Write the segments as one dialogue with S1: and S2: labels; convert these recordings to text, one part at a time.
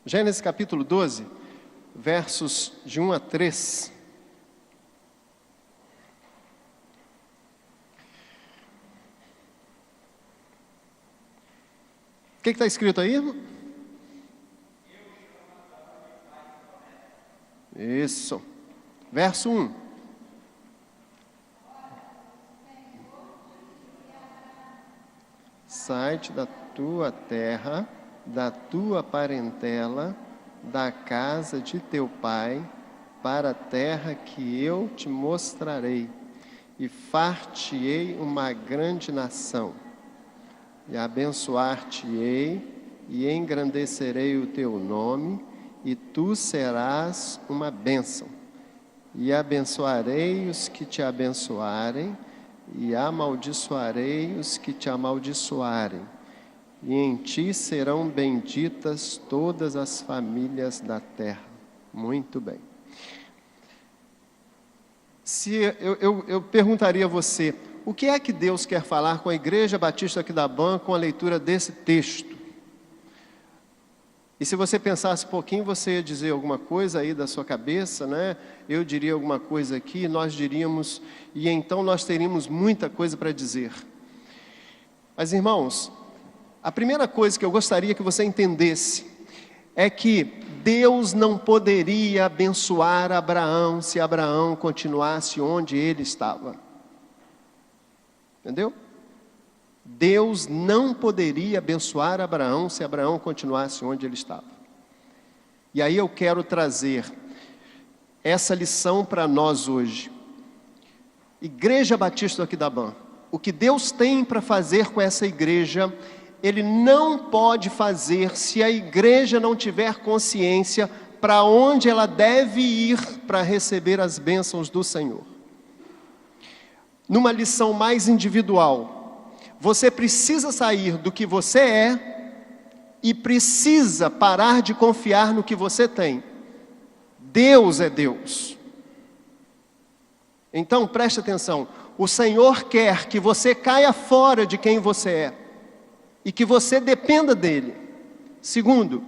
S1: Gênesis capítulo 12, versos de 1 a 3. O que está escrito aí, irmão? Isso. Verso 1. Sai-te da tua terra, da tua parentela, da casa de teu pai, para a terra que eu te mostrarei, e far-te-ei uma grande nação, e abençoar-te-ei, e engrandecerei o teu nome, e tu serás uma bênção. E abençoarei os que te abençoarem, e amaldiçoarei os que te amaldiçoarem. E em ti serão benditas todas as famílias da terra. Muito bem. Se eu perguntaria a você, o que é que Deus quer falar com a Igreja Batista Aquidabã com a leitura desse texto? E se você pensasse um pouquinho, você ia dizer alguma coisa aí da sua cabeça, né? Eu diria alguma coisa aqui, nós diríamos, e então nós teríamos muita coisa para dizer. Mas, irmãos, a primeira coisa que eu gostaria que você entendesse é que Deus não poderia abençoar Abraão se Abraão continuasse onde ele estava. Entendeu? Deus não poderia abençoar Abraão se Abraão continuasse onde ele estava. E aí eu quero trazer essa lição para nós hoje. Igreja Batista do Aquidabã, o que Deus tem para fazer com essa igreja, Ele não pode fazer se a igreja não tiver consciência para onde ela deve ir para receber as bênçãos do Senhor. Numa lição mais individual, você precisa sair do que você é e precisa parar de confiar no que você tem. Deus é Deus. Então preste atenção, o Senhor quer que você caia fora de quem você é e que você dependa dEle. Segundo,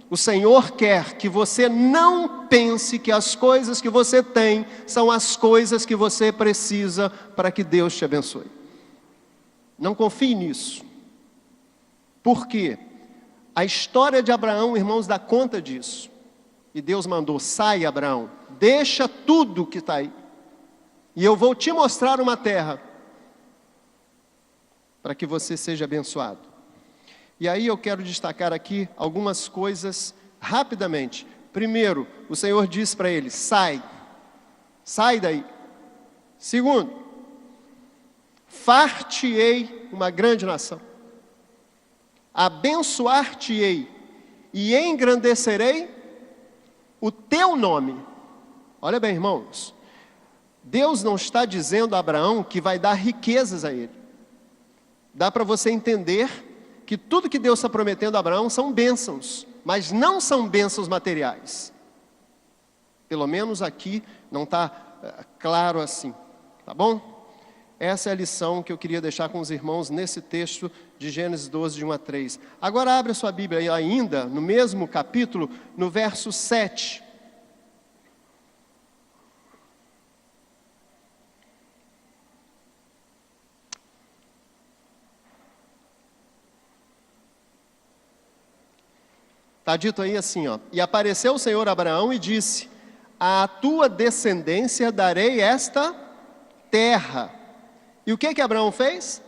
S1: o Senhor quer que você não pense que as coisas que você tem são as coisas que você precisa para que Deus te abençoe. Não confie nisso. Por quê? A história de Abraão, irmãos, dá conta disso. E Deus mandou, sai Abraão, deixa tudo que está aí. E eu vou te mostrar uma terra para que você seja abençoado. E aí eu quero destacar aqui algumas coisas rapidamente. Primeiro, o Senhor diz para ele, sai daí. Segundo, far-te-ei uma grande nação, abençoar-te-ei e engrandecerei o teu nome. Olha bem, irmãos, Deus não está dizendo a Abraão que vai dar riquezas a ele. Dá para você entender que tudo que Deus está prometendo a Abraão são bênçãos, mas não são bênçãos materiais. Pelo menos aqui não está claro assim, tá bom? Essa é a lição que eu queria deixar com os irmãos nesse texto de Gênesis 12, de 1 a 3. Agora abre a sua Bíblia ainda, no mesmo capítulo, no verso 7. Está dito aí assim, ó. E apareceu o Senhor a Abraão e disse, à tua descendência darei esta terra. E o que Abraão fez?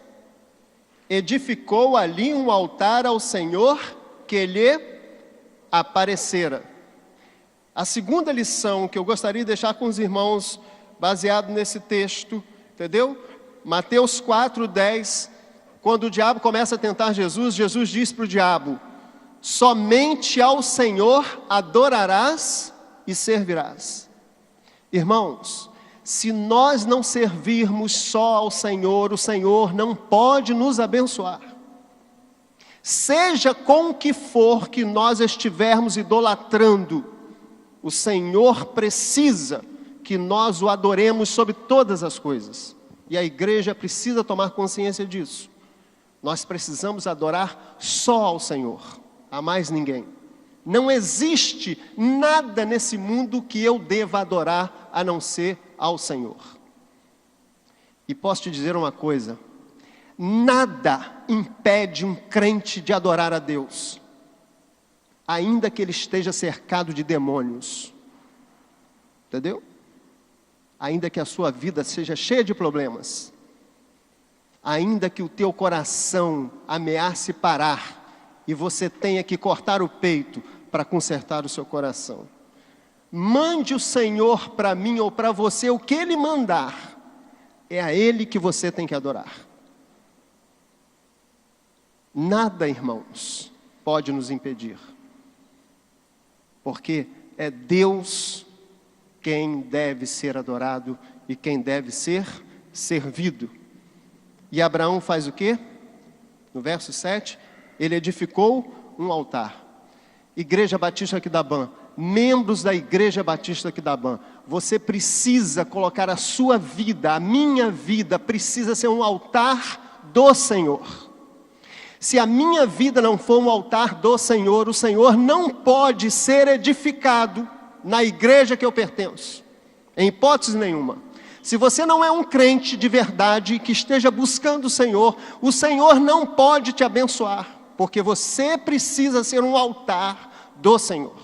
S1: Edificou ali um altar ao Senhor que lhe aparecera. A segunda lição que eu gostaria de deixar com os irmãos, baseado nesse texto, entendeu? Mateus 4:10, quando o diabo começa a tentar Jesus, Jesus diz para o diabo, somente ao Senhor adorarás e servirás. Irmãos, se nós não servirmos só ao Senhor, o Senhor não pode nos abençoar. Seja com o que for que nós estivermos idolatrando, o Senhor precisa que nós o adoremos sobre todas as coisas. E a igreja precisa tomar consciência disso. Nós precisamos adorar só ao Senhor, a mais ninguém. Não existe nada nesse mundo que eu deva adorar a não ser ao Senhor. E posso te dizer uma coisa: nada impede um crente de adorar a Deus, ainda que ele esteja cercado de demônios. Entendeu? Ainda que a sua vida seja cheia de problemas, ainda que o teu coração ameace parar e você tenha que cortar o peito para consertar o seu coração, mande o Senhor para mim ou para você o que Ele mandar, é a Ele que você tem que adorar. Nada, irmãos, pode nos impedir, porque é Deus quem deve ser adorado e quem deve ser servido. E Abraão faz o quê? No verso 7, ele edificou um altar. Igreja Batista Aquidabã, membros da Igreja Batista Aquidabã, você precisa colocar a sua vida, a minha vida, precisa ser um altar do Senhor. Se a minha vida não for um altar do Senhor, o Senhor não pode ser edificado na igreja que eu pertenço, em hipótese nenhuma. Se você não é um crente de verdade que esteja buscando o Senhor não pode te abençoar, porque você precisa ser um altar do Senhor.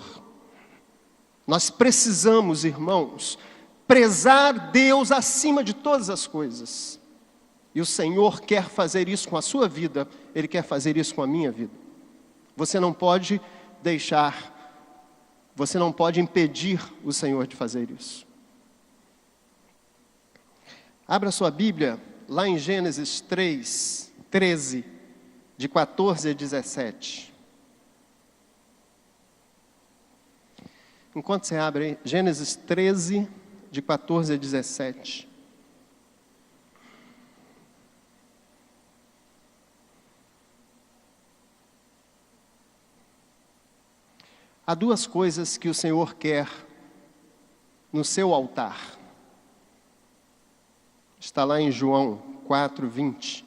S1: Nós precisamos, irmãos, prezar Deus acima de todas as coisas. E o Senhor quer fazer isso com a sua vida, Ele quer fazer isso com a minha vida. Você não pode impedir o Senhor de fazer isso. Abra sua Bíblia lá em Gênesis 3, 13, de 14 a 17. Enquanto você abre aí, Gênesis 13, de 14 a 17. Há duas coisas que o Senhor quer no seu altar. Está lá em João 4, 20.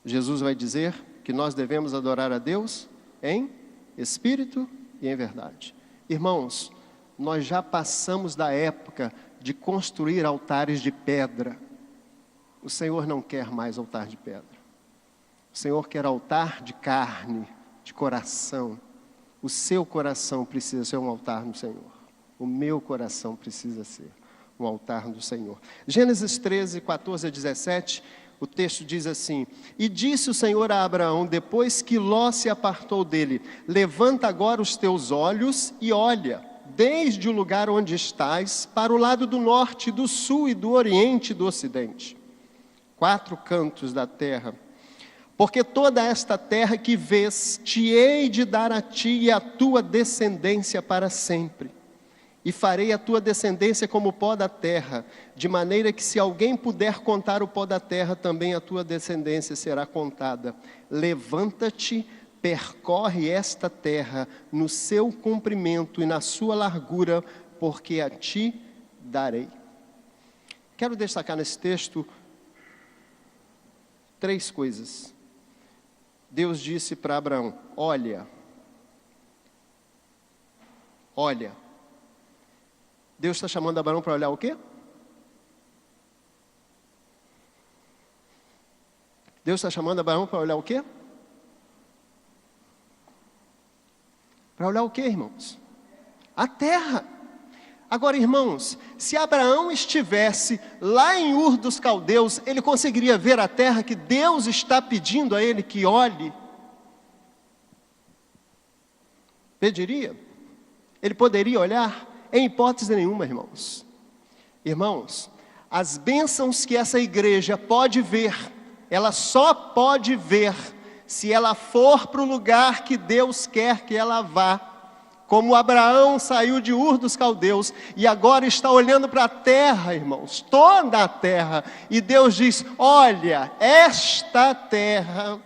S1: Jesus vai dizer que nós devemos adorar a Deus em espírito e em verdade. Irmãos, nós já passamos da época de construir altares de pedra. O Senhor não quer mais altar de pedra. O Senhor quer altar de carne, de coração. O seu coração precisa ser um altar no Senhor. O meu coração precisa ser um altar do Senhor. Gênesis 13, 14 a 17, o texto diz assim: E disse o Senhor a Abraão, depois que Ló se apartou dele: Levanta agora os teus olhos e olha, desde o lugar onde estás, para o lado do norte, do sul e do oriente e do ocidente. 4 cantos da terra. Porque toda esta terra que vês, te hei de dar a ti e a tua descendência para sempre. E farei a tua descendência como o pó da terra, de maneira que se alguém puder contar o pó da terra, também a tua descendência será contada. Levanta-te, percorre esta terra no seu comprimento e na sua largura, porque a ti darei. Quero destacar nesse texto 3 coisas. Deus disse para Abraão: olha. Deus está chamando Abraão para olhar o quê? Deus está chamando Abraão para olhar o quê? Para olhar o quê, irmãos? A terra. Agora, irmãos, se Abraão estivesse lá em Ur dos Caldeus, ele conseguiria ver a terra que Deus está pedindo a ele que olhe? Pediria? Ele poderia olhar? Em hipótese nenhuma, irmãos. Irmãos, as bênçãos que essa igreja pode ver, ela só pode ver se ela for para o lugar que Deus quer que ela vá. Como Abraão saiu de Ur dos Caldeus e agora está olhando para a terra, irmãos, toda a terra. E Deus diz: olha, esta terra.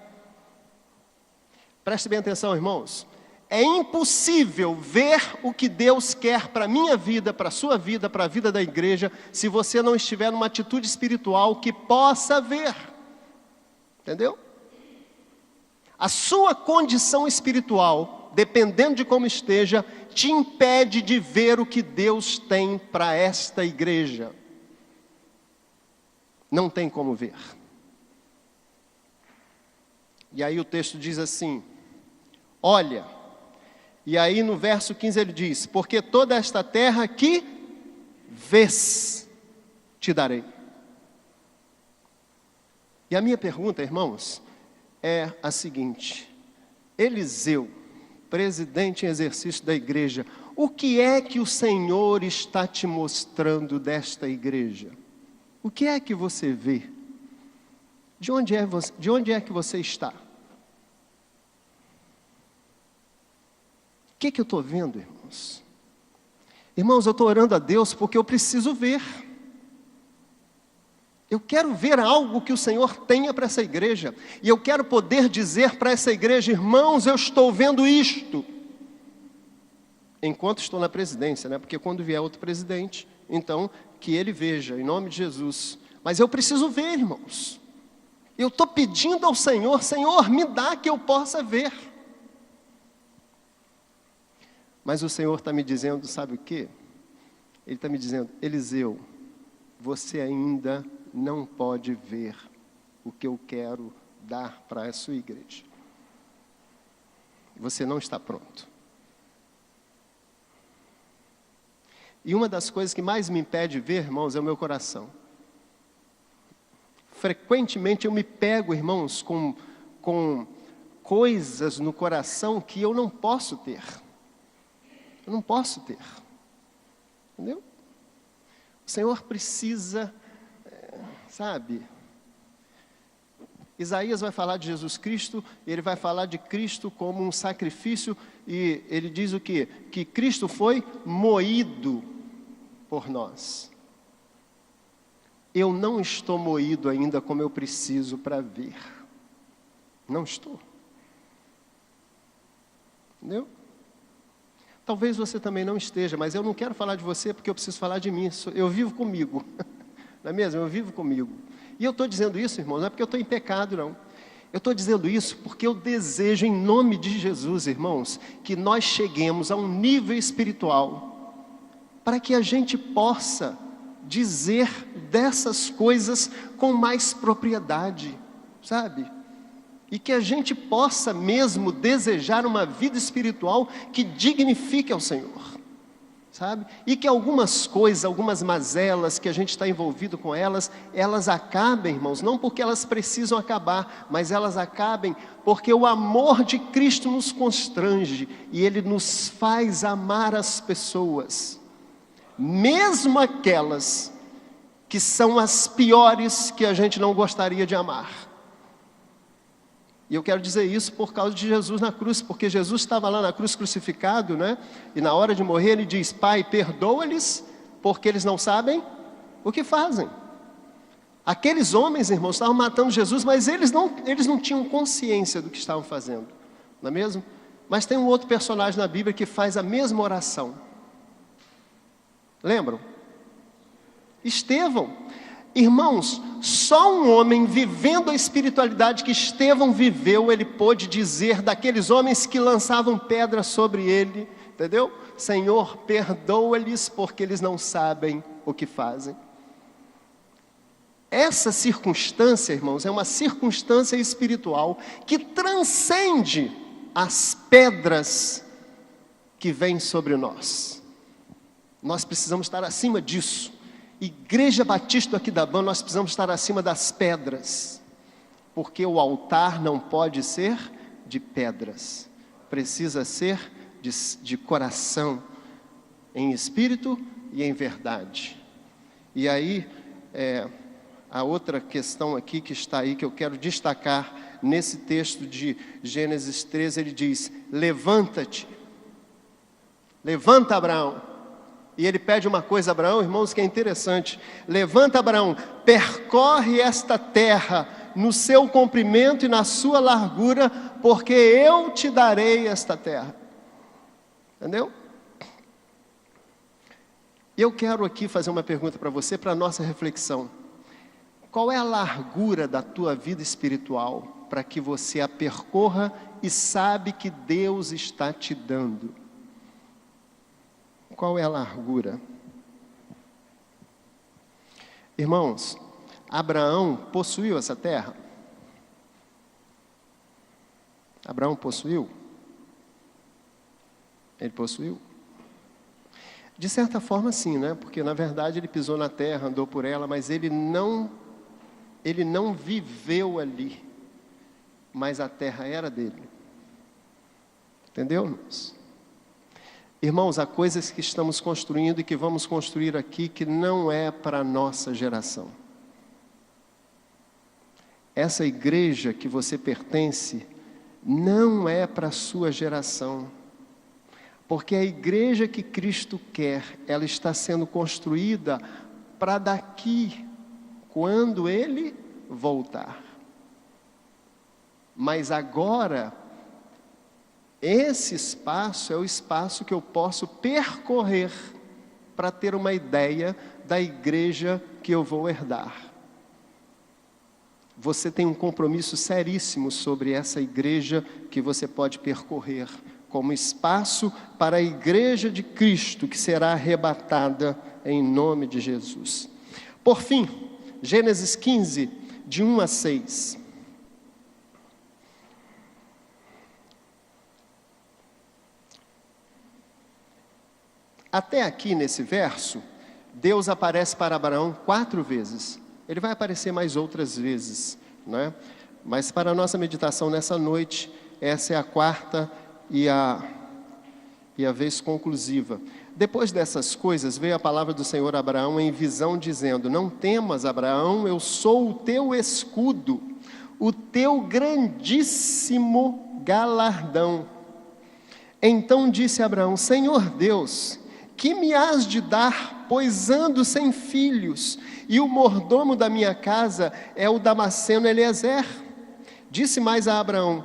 S1: Preste bem atenção, irmãos. É impossível ver o que Deus quer para a minha vida, para a sua vida, para a vida da igreja, se você não estiver numa atitude espiritual que possa ver. Entendeu? A sua condição espiritual dependendo de como esteja, te impede de ver o que Deus tem para esta igreja. Não tem como ver. E aí o texto diz assim, olha, e aí no verso 15 ele diz, porque toda esta terra que vês, te darei. E a minha pergunta, irmãos, é a seguinte, Eliseu, presidente em exercício da igreja, o que é que o Senhor está te mostrando desta igreja? O que é que você vê? De onde é que você está? O que é que eu estou vendo, irmãos? Irmãos, eu estou orando a Deus porque eu preciso ver. Eu quero ver algo que o Senhor tenha para essa igreja. E eu quero poder dizer para essa igreja, irmãos, eu estou vendo isto. Enquanto estou na presidência, né? Porque quando vier outro presidente, então, que ele veja, em nome de Jesus. Mas eu preciso ver, irmãos. Eu estou pedindo ao Senhor, Senhor, me dá que eu possa ver. Mas o Senhor está me dizendo, sabe o quê? Ele está me dizendo, Eliseu, você ainda não pode ver o que eu quero dar para a sua igreja. Você não está pronto. E uma das coisas que mais me impede de ver, irmãos, é o meu coração. Frequentemente eu me pego, irmãos, com coisas no coração que eu não posso ter. Eu não posso ter. Entendeu? O Senhor precisa, sabe? Isaías vai falar de Jesus Cristo, ele vai falar de Cristo como um sacrifício, e ele diz o quê? Que Cristo foi moído por nós. Eu não estou moído ainda como eu preciso para ver. Não estou. Entendeu? Talvez você também não esteja, mas eu não quero falar de você porque eu preciso falar de mim. Eu vivo comigo. Não é mesmo? Eu vivo comigo. E eu estou dizendo isso, irmão, não é porque eu estou em pecado, não. Eu estou dizendo isso porque eu desejo, em nome de Jesus, irmãos, que nós cheguemos a um nível espiritual para que a gente possa dizer dessas coisas com mais propriedade, sabe? E que a gente possa mesmo desejar uma vida espiritual que dignifique ao Senhor, sabe? E que algumas coisas, algumas mazelas que a gente está envolvido com elas, elas acabem, irmãos, não porque elas precisam acabar, mas elas acabem porque o amor de Cristo nos constrange e Ele nos faz amar as pessoas, mesmo aquelas que são as piores que a gente não gostaria de amar. E eu quero dizer isso por causa de Jesus na cruz, porque Jesus estava lá na cruz crucificado, né? E na hora de morrer ele diz, Pai, perdoa-lhes, porque eles não sabem o que fazem. Aqueles homens, irmãos, estavam matando Jesus, mas eles não tinham consciência do que estavam fazendo, não é mesmo? Mas tem um outro personagem na Bíblia que faz a mesma oração. Lembram? Estevão. Irmãos, só um homem vivendo a espiritualidade que Estevão viveu, ele pôde dizer daqueles homens que lançavam pedras sobre ele, entendeu? Senhor, perdoa-lhes porque eles não sabem o que fazem. Essa circunstância, irmãos, é uma circunstância espiritual que transcende as pedras que vêm sobre nós. Nós precisamos estar acima disso. Igreja Batista aqui da Ban, nós precisamos estar acima das pedras, porque o altar não pode ser de pedras, precisa ser de coração, em espírito e em verdade. E aí, a outra questão aqui que está aí, que eu quero destacar, nesse texto de Gênesis 13, ele diz, levanta-te, levanta Abraão. E ele pede uma coisa a Abraão, irmãos, que é interessante. Levanta, Abraão, percorre esta terra no seu comprimento e na sua largura, porque eu te darei esta terra. Entendeu? E eu quero aqui fazer uma pergunta para você, para a nossa reflexão. Qual é a largura da tua vida espiritual para que você a percorra e sabe que Deus está te dando? Qual é a largura? Irmãos, Abraão possuiu essa terra? Abraão possuiu? Ele possuiu? De certa forma sim, né? Porque na verdade ele pisou na terra, andou por ela, mas ele não viveu ali. Mas a terra era dele. Entendeu, irmãos? Irmãos, há coisas que estamos construindo e que vamos construir aqui que não é para a nossa geração. Essa igreja que você pertence não é para a sua geração. Porque a igreja que Cristo quer, ela está sendo construída para daqui, quando Ele voltar. Mas agora, esse espaço é o espaço que eu posso percorrer para ter uma ideia da igreja que eu vou herdar. Você tem um compromisso seríssimo sobre essa igreja que você pode percorrer como espaço para a igreja de Cristo que será arrebatada em nome de Jesus. Por fim, Gênesis 15, de 1 a 6. Até aqui nesse verso, Deus aparece para Abraão 4 vezes. Ele vai aparecer mais outras vezes, né? Mas para a nossa meditação nessa noite, essa é a quarta e a vez conclusiva. Depois dessas coisas, veio a palavra do Senhor a Abraão em visão, dizendo: não temas, Abraão, eu sou o teu escudo, o teu grandíssimo galardão. Então disse Abraão: Senhor Deus, que me hás de dar, pois ando sem filhos, e o mordomo da minha casa é o Damasceno Eliezer? Disse mais Abraão,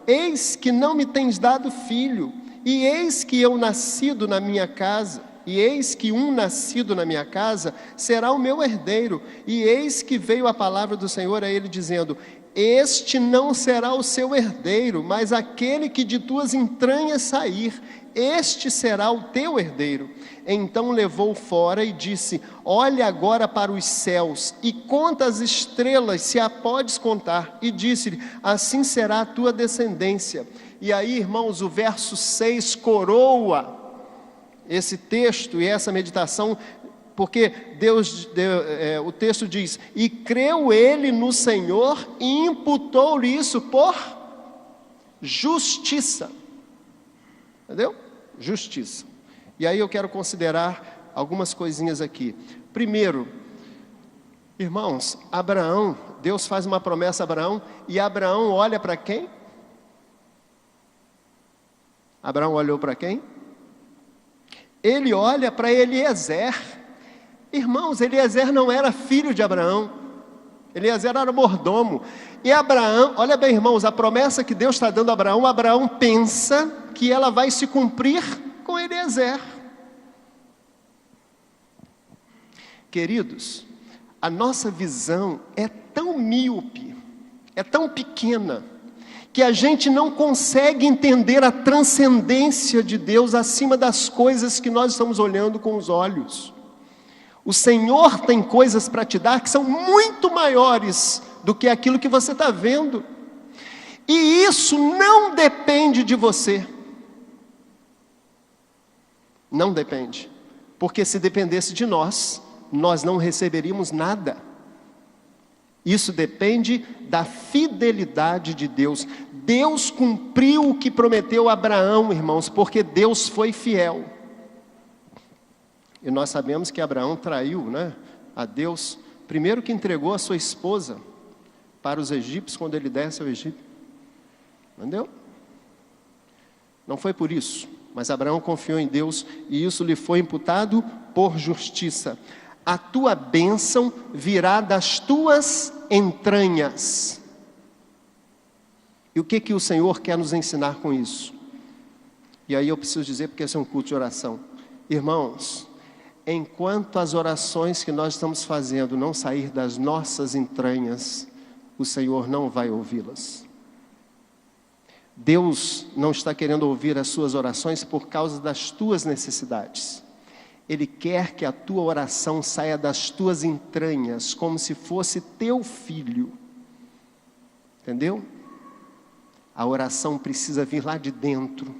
S1: eis que não me tens dado filho, e eis que eu nascido na minha casa, e eis que um nascido na minha casa será o meu herdeiro. E eis que veio a palavra do Senhor a ele, dizendo: este não será o seu herdeiro, mas aquele que de tuas entranhas sair, este será o teu herdeiro. Então levou fora e disse: olha agora para os céus e conta as estrelas, se a podes contar. E disse-lhe: assim será a tua descendência. E aí, irmãos, o verso 6 coroa esse texto e essa meditação, porque o texto diz: e creu ele no Senhor e imputou-lhe isso por justiça. Entendeu? Justiça. E aí eu quero considerar algumas coisinhas aqui. Primeiro, irmãos, Abraão, Deus faz uma promessa a Abraão, e Abraão olha para quem? Abraão olhou para quem? Ele olha para Eliezer. Irmãos, Eliezer não era filho de Abraão. Eliezer era mordomo. E Abraão, olha bem, irmãos, a promessa que Deus está dando a Abraão, Abraão pensa que ela vai se cumprir com Eliezer. Queridos, a nossa visão é tão míope, é tão pequena, que a gente não consegue entender a transcendência de Deus acima das coisas que nós estamos olhando com os olhos. O Senhor tem coisas para te dar que são muito maiores do que aquilo que você está vendo. E isso não depende de você. Não depende. Porque se dependesse de nós, nós não receberíamos nada. Isso depende da fidelidade de Deus. Deus cumpriu o que prometeu a Abraão, irmãos, porque Deus foi fiel. E nós sabemos que Abraão traiu, né, a Deus, primeiro que entregou a sua esposa para os egípcios quando ele desce ao Egito. Entendeu? Não foi por isso, mas Abraão confiou em Deus e isso lhe foi imputado por justiça. A tua bênção virá das tuas entranhas. E o que o Senhor quer nos ensinar com isso? E aí eu preciso dizer, porque esse é um culto de oração. Irmãos, enquanto as orações que nós estamos fazendo não sair das nossas entranhas, o Senhor não vai ouvi-las. Deus não está querendo ouvir as suas orações por causa das tuas necessidades. Ele quer que a tua oração saia das tuas entranhas, como se fosse teu filho. Entendeu? A oração precisa vir lá de dentro.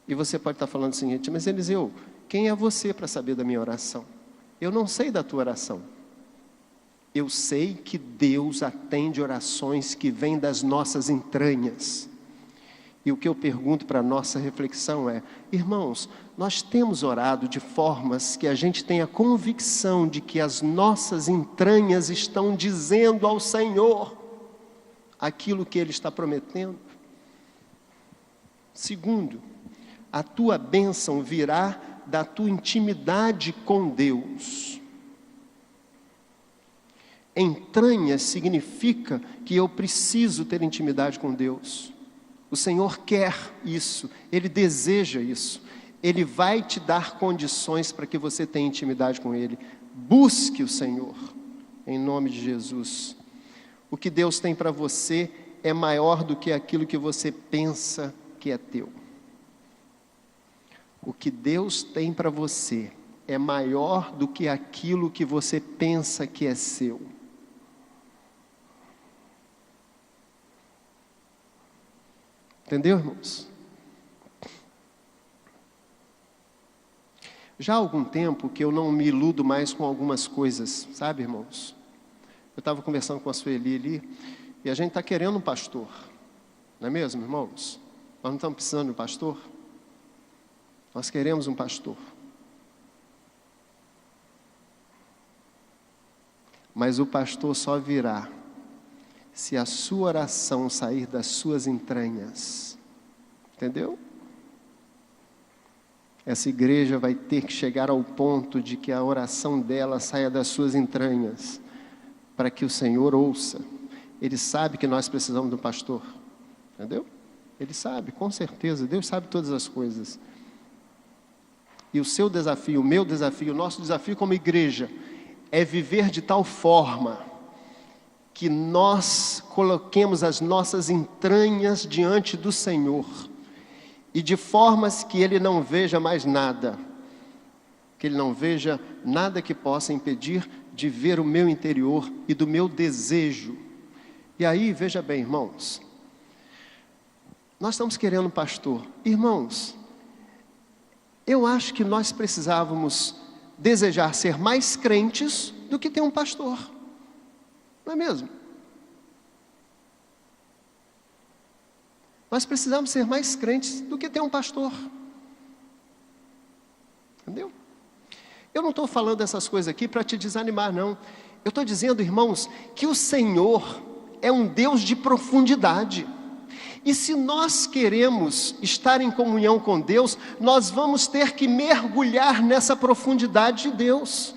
S1: E você pode estar falando o seguinte: mas Eliseu, quem é você para saber da minha oração? Eu não sei da tua oração. Eu sei que Deus atende orações que vêm das nossas entranhas. E o que eu pergunto para a nossa reflexão é: irmãos, nós temos orado de formas que a gente tenha convicção de que as nossas entranhas estão dizendo ao Senhor aquilo que Ele está prometendo? Segundo, a tua bênção virá da tua intimidade com Deus. Entranhas significa que eu preciso ter intimidade com Deus. O Senhor quer isso, Ele deseja isso. Ele vai te dar condições para que você tenha intimidade com Ele. Busque o Senhor, em nome de Jesus. O que Deus tem para você é maior do que aquilo que você pensa que é teu. O que Deus tem para você é maior do que aquilo que você pensa que é seu. Entendeu, irmãos? Já há algum tempo que eu não me iludo mais com algumas coisas, sabe, irmãos? Eu estava conversando com a Sueli ali, e a gente está querendo um pastor, não é mesmo, irmãos? Nós não estamos precisando de um pastor? Nós queremos um pastor. Mas o pastor só virá se a sua oração sair das suas entranhas. Entendeu? Essa igreja vai ter que chegar ao ponto de que a oração dela saia das suas entranhas, para que o Senhor ouça. Ele sabe que nós precisamos de um pastor. Entendeu? Ele sabe, com certeza. Deus sabe todas as coisas. E o seu desafio, o meu desafio, o nosso desafio como igreja é viver de tal forma que nós coloquemos as nossas entranhas diante do Senhor, e de formas que Ele não veja mais nada, que Ele não veja nada que possa impedir de ver o meu interior e do meu desejo. E aí, veja bem, irmãos, nós estamos querendo um pastor. Irmãos, eu acho que nós precisávamos desejar ser mais crentes do que ter um pastor. Não é mesmo? Nós precisamos ser mais crentes do que ter um pastor. Entendeu? Eu não estou falando essas coisas aqui para te desanimar, não. Eu estou dizendo, irmãos, que o Senhor é um Deus de profundidade. E se nós queremos estar em comunhão com Deus, nós vamos ter que mergulhar nessa profundidade de Deus,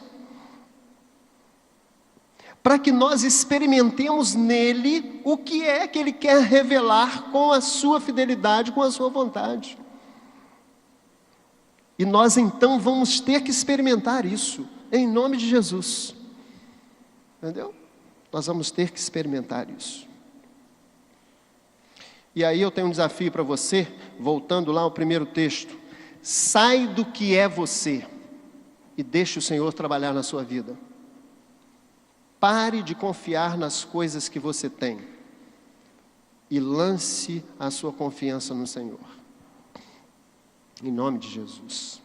S1: para que nós experimentemos nele o que é que Ele quer revelar com a sua fidelidade, com a sua vontade. E nós então vamos ter que experimentar isso, em nome de Jesus. Entendeu? Nós vamos ter que experimentar isso. E aí eu tenho um desafio para você, voltando lá ao primeiro texto. Sai do que é você e deixe o Senhor trabalhar na sua vida. Pare de confiar nas coisas que você tem e lance a sua confiança no Senhor. Em nome de Jesus.